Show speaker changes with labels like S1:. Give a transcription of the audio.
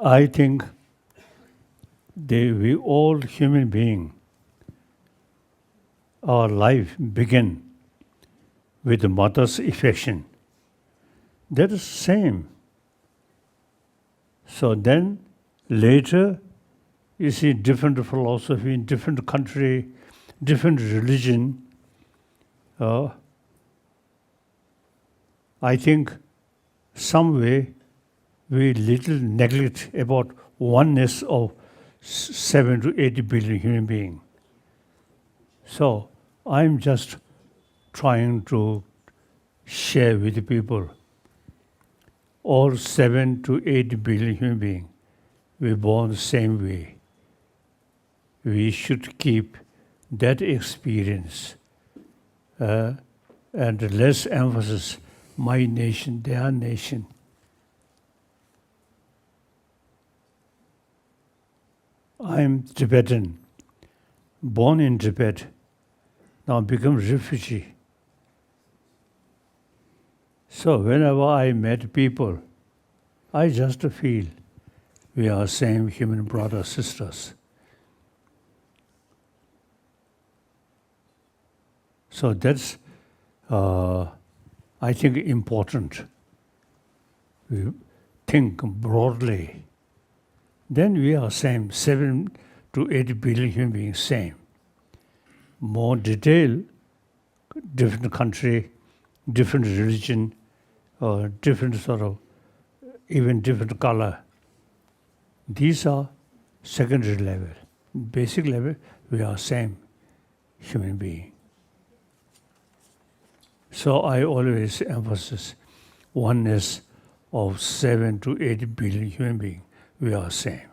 S1: I think we all human beings, our life begin with the mother's affection. That is same. So then later you see different philosophy in different country, different religion. I think some way we little neglect about oneness of 7 to 8 billion human beings. So I'm just trying to share with the people. All 7 to 8 billion human beings, we're born the same way. We should keep that experience and less emphasis, my nation, their nation. I'm Tibetan, born in Tibet, now become refugee. So whenever I met people, I just feel we are same human brothers, sisters. So that's, I think, important. We think broadly. Then we are same, 7 to 8 billion human beings, same. More detail, different country, different religion, or different sort of, even different color. These are secondary level. Basic level, we are same human being. So I always emphasize oneness of 7 to 8 billion human beings. We are same.